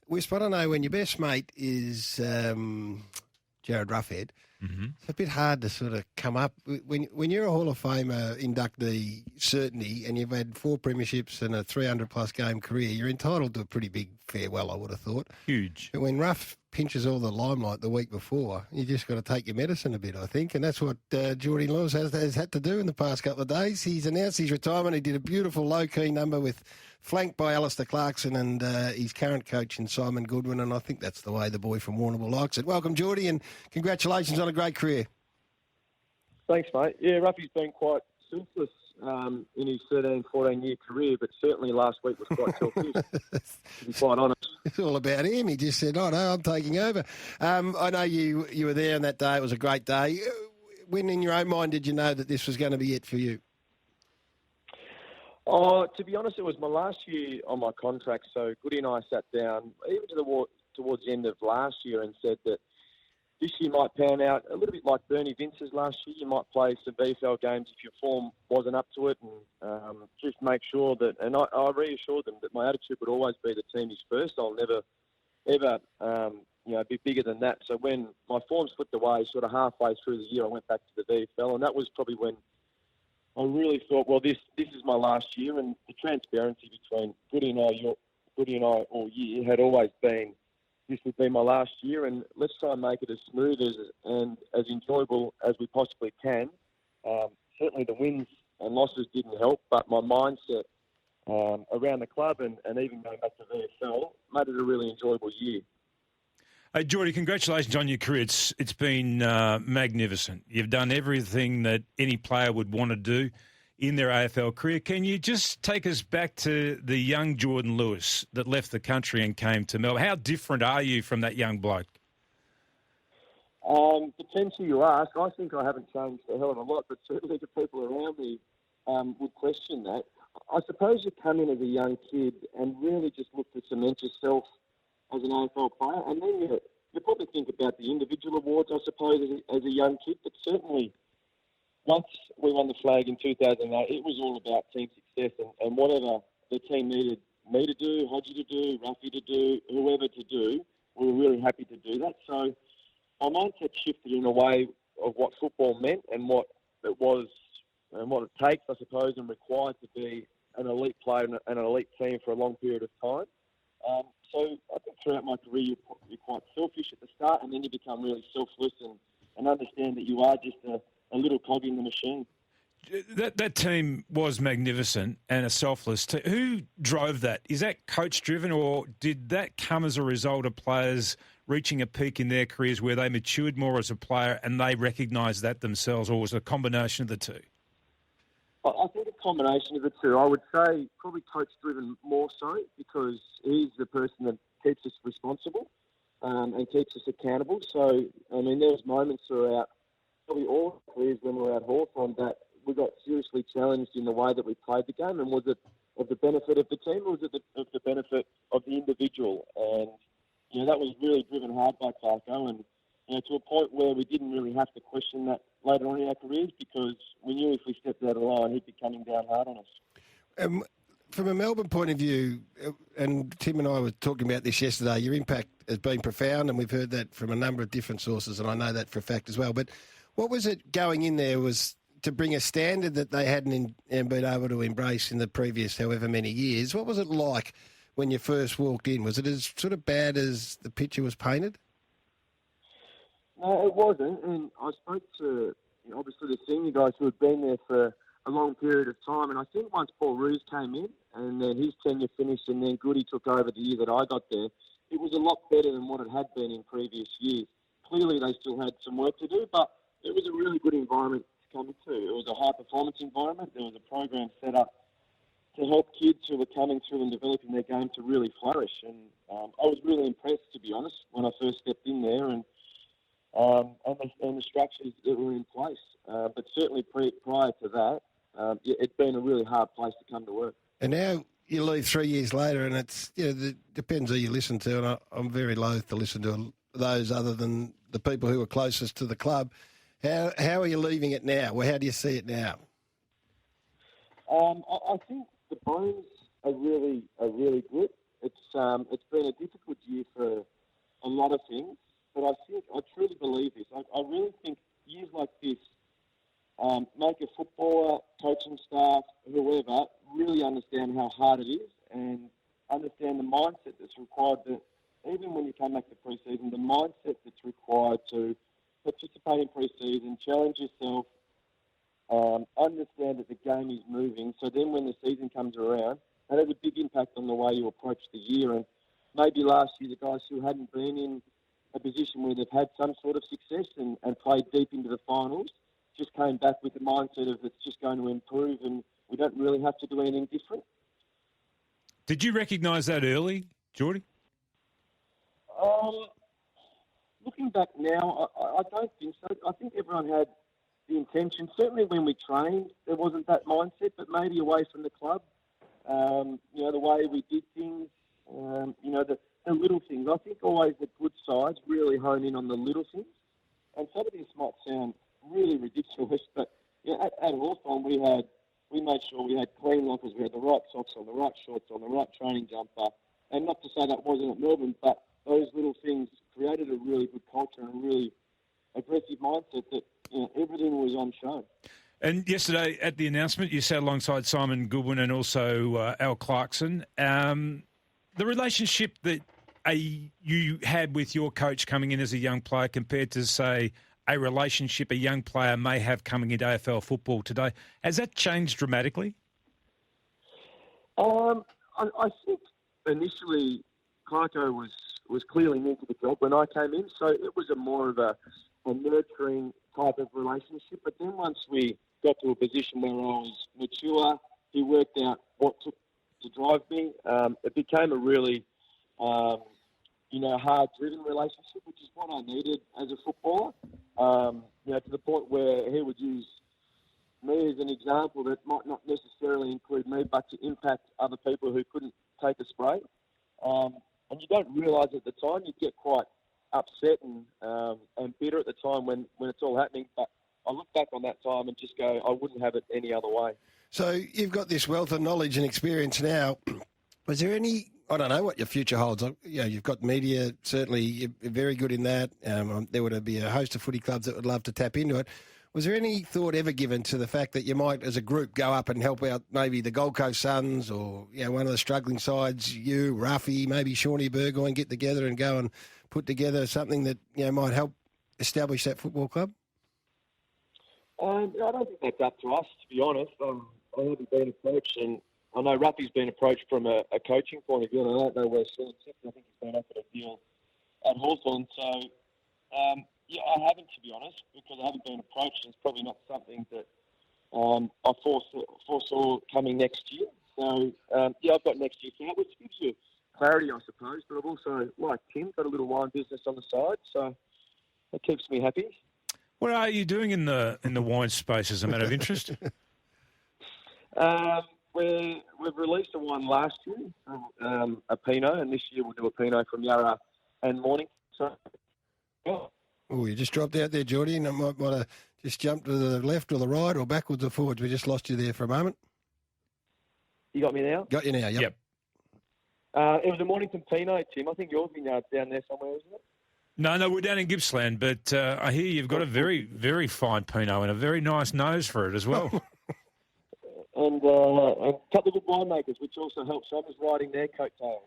Wisp, I don't know, when your best mate is Jared Ruffhead, it's a bit hard to sort of come up. When you're a Hall of Famer inductee, certainty, and you've had 4 premierships and a 300-plus game career, you're entitled to a pretty big farewell, I would have thought. Huge. But when Ruff pinches all the limelight the week before, you just got to take your medicine a bit, I think, and that's what Geordie Lewis has had to do in the past couple of days. He's announced his retirement. He did a beautiful low-key number flanked by Alistair Clarkson and his current coach in Simon Goodwin, and I think that's the way the boy from Warrnambool likes it. Welcome, Geordie, and congratulations on a great career. Thanks, mate. Yeah, Ruffy's been quite selfless in his 13, 14-year career, but certainly last week was quite selfish, to be quite honest. It's all about him. He just said, oh, no, I'm taking over. I know you were there on that day. It was a great day. When in your own mind did you know that this was going to be it for you? Oh, to be honest, it was my last year on my contract, so Goody and I sat down, even towards the end of last year, and said that this year might pan out a little bit like Bernie Vince's last year. You might play some VFL games if your form wasn't up to it, and just make sure that. And I reassured them that my attitude would always be the team is first. I'll never, ever, be bigger than that. So when my form slipped away, sort of halfway through the year, I went back to the VFL, and that was probably when I really thought, well, this is my last year, and the transparency between Goody and I all year had always been, this would be my last year, and let's try and make it as smooth and as enjoyable as we possibly can. Certainly the wins and losses didn't help, but my mindset around the club and even going back to VFL made it a really enjoyable year. Hey, Geordie, congratulations on your career. It's been magnificent. You've done everything that any player would want to do in their AFL career. Can you just take us back to the young Jordan Lewis that left the country and came to Melbourne? How different are you from that young bloke? Depends who you ask. I think I haven't changed a hell of a lot, but certainly the people around me would question that. I suppose you come in as a young kid and really just look to cement yourself as an AFL player, and then you probably think about the individual awards, I suppose, as a young kid, but certainly once we won the flag in 2008, it was all about team success and whatever the team needed me to do, Hodgie to do, Ruffy to do, whoever to do, we were really happy to do that. So my mindset shifted in a way of what football meant and what it was and what it takes, I suppose, and required to be an elite player and an elite team for a long period of time. So I think throughout my career, you're quite selfish at the start, and then you become really selfless and understand that you are just a little cog in the machine. That team was magnificent and a selfless team. Who drove that? Is that coach-driven, or did that come as a result of players reaching a peak in their careers where they matured more as a player and they recognised that themselves, or was it a combination of the two? I think a combination of the two. I would say probably coach-driven more so because he's the person that keeps us responsible and keeps us accountable. So, I mean, there was moments throughout probably all careers when we were at Hawthorn that we got seriously challenged in the way that we played the game. And was it of the benefit of the team or was it of the benefit of the individual? And, that was really driven hard by Clarko and, to a point where we didn't really have to question that later on in our careers because we knew if we stepped out of line, he'd be coming down hard on us. From a Melbourne point of view, and Tim and I were talking about this yesterday, your impact has been profound, and we've heard that from a number of different sources, and I know that for a fact as well. But what was it going in there was to bring a standard that they hadn't been able to embrace in the previous however many years? What was it like when you first walked in? Was it as sort of bad as the picture was painted? No, it wasn't. And I spoke to, obviously, the senior guys who had been there for a long period of time. And I think once Paul Roos came in and then his tenure finished and then Goody took over the year that I got there, it was a lot better than what it had been in previous years. Clearly, they still had some work to do, but it was a really good environment to come into. It was a high-performance environment. There was a program set up to help kids who were coming through and developing their game to really flourish. And I was really impressed, to be honest, when I first stepped in there and the structures that were in place. But certainly prior to that, it's been a really hard place to come to work. And now you leave 3 years later, and it's it depends who you listen to, and I'm very loath to listen to those other than the people who are closest to the club. How are you leaving it now? Well, how do you see it now? I think the bones are really good. It's been a difficult year hard it is and understand the mindset that's required. That even when you come back to pre-season, the mindset that's required to participate in pre-season, challenge yourself, understand that the game is moving. So then when the season comes around, that has a big impact on the way you approach the year. And maybe last year, the guys who hadn't been in a position where they've had some sort of success and played deep into the finals just came back with the mindset of it's just going to improve and we don't really have to do anything different. Did you recognise that early, Geordie? Looking back now, I don't think so. I think everyone had the intention. Certainly when we trained, there wasn't that mindset, but maybe away from the club, the way we did things, the little things. I think always the good sides really hone in on the little things. And some of this might sound really ridiculous, but at Hawthorn we made sure we had clean lockers, we had the right socks on, the right shorts on, the right training jumper. And not to say that wasn't at Melbourne, but those little things created a really good culture and a really aggressive mindset that everything was on show. And yesterday at the announcement, you sat alongside Simon Goodwin and also Al Clarkson. The relationship that you had with your coach coming in as a young player compared to, say, a relationship a young player may have coming into AFL football today, has that changed dramatically? I think initially Clarko was clearly new to the job when I came in, so it was more of a nurturing type of relationship. But then once we got to a position where I was mature, he worked out what took to drive me. It became a really, hard-driven relationship, which is what I needed as a footballer. To the point where he would use me as an example that might not necessarily include me, but to impact other people who couldn't take a spray. And you don't realise at the time, you get quite upset and bitter at the time when it's all happening. But I look back on that time and just go, I wouldn't have it any other way. So you've got this wealth of knowledge and experience now. Was there any, I don't know what your future holds. You've got media, certainly you're very good in that. There would be a host of footy clubs that would love to tap into it. Was there any thought ever given to the fact that you might, as a group, go up and help out maybe the Gold Coast Suns or one of the struggling sides, you, Ruffy, maybe Shawnee Burgoyne, get together and go and put together something that might help establish that football club? I don't think that's up to us, to be honest. I haven't been approached, and I know Ruffy's been approached from a coaching point of view, and I don't know where Sean sits. I think he's been offered a deal at Hawthorn. So, I haven't, to be honest, because I haven't been approached. It's probably not something that I foresaw coming next year. So, I've got next year out, which gives you clarity, I suppose. But I've also, like Tim, got a little wine business on the side, so that keeps me happy. What are you doing in the wine space as a matter of interest? We've released a wine last year, a Pinot, and this year we'll do a Pinot from Yarra and Morning. So, Oh, you just dropped out there, Geordie, and I might want to just jump to the left or the right or backwards or forwards. We just lost you there for a moment. You got me now? Got you now, yep. It was a Mornington Pinot, Tim. I think your vineyard's down there somewhere, isn't it? No, we're down in Gippsland, but I hear you've got a very, very fine Pinot and a very nice nose for it as well. and a couple of good winemakers, which also helps others riding their coattails.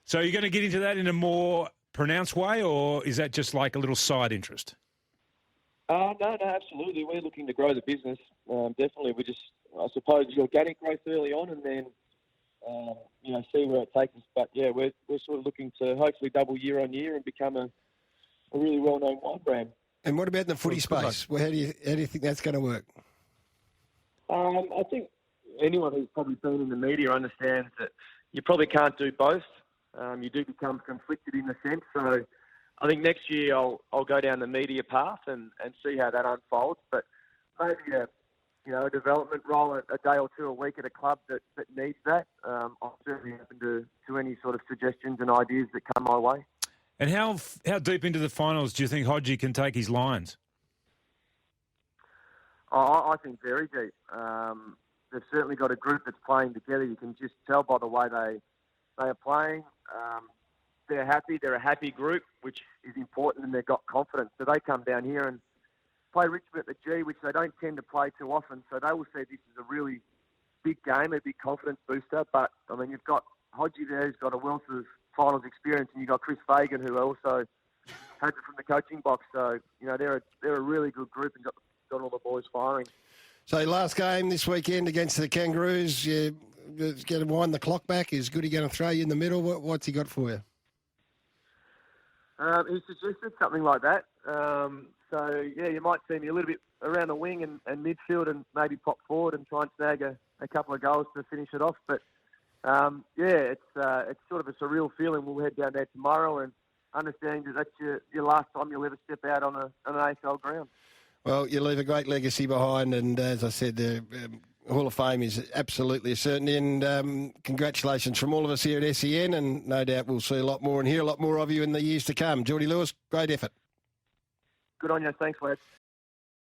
So you're going to get into that in a more pronounced way, or is that just like a little side interest? No, absolutely. We're looking to grow the business. Definitely. We just, I suppose, the organic growth early on and then, see where it takes us. But, we're sort of looking to hopefully double year on year and become a really well-known wine brand. And what about the footy space? Well, how do you think that's going to work? I think anyone who's probably been in the media understands that you probably can't do both. You do become conflicted in a sense. So I think next year I'll go down the media path and see how that unfolds. But maybe a development role a day or two a week at a club that needs that. I'm certainly open to any sort of suggestions and ideas that come my way. And how deep into the finals do you think Hodgie can take his Lions? I think very deep. They've certainly got a group that's playing together. You can just tell by the way they are playing. They're happy. They're a happy group, which is important, and they've got confidence. So they come down here and play Richmond at the G, which they don't tend to play too often. So they will see this as a really big game, a big confidence booster. But I mean, you've got Hodgie there, who's got a wealth of finals experience, and you've got Chris Fagan, who also has it from the coaching box. So they're a really good group and got all the boys firing. So last game this weekend against the Kangaroos, you're going to wind the clock back. Is Goody going to throw you in the middle? What's he got for you? He suggested something like that. So you might see me a little bit around the wing and midfield and maybe pop forward and try and snag a couple of goals to finish it off. But it's sort of a surreal feeling. We'll head down there tomorrow and understanding that that's your last time you'll ever step out on an AFL ground. Well, you leave a great legacy behind, and as I said, the Hall of Fame is absolutely a certainty. And congratulations from all of us here at SEN, and no doubt we'll see a lot more and hear a lot more of you in the years to come. Geordie Lewis, great effort. Good on you. Thanks, lads.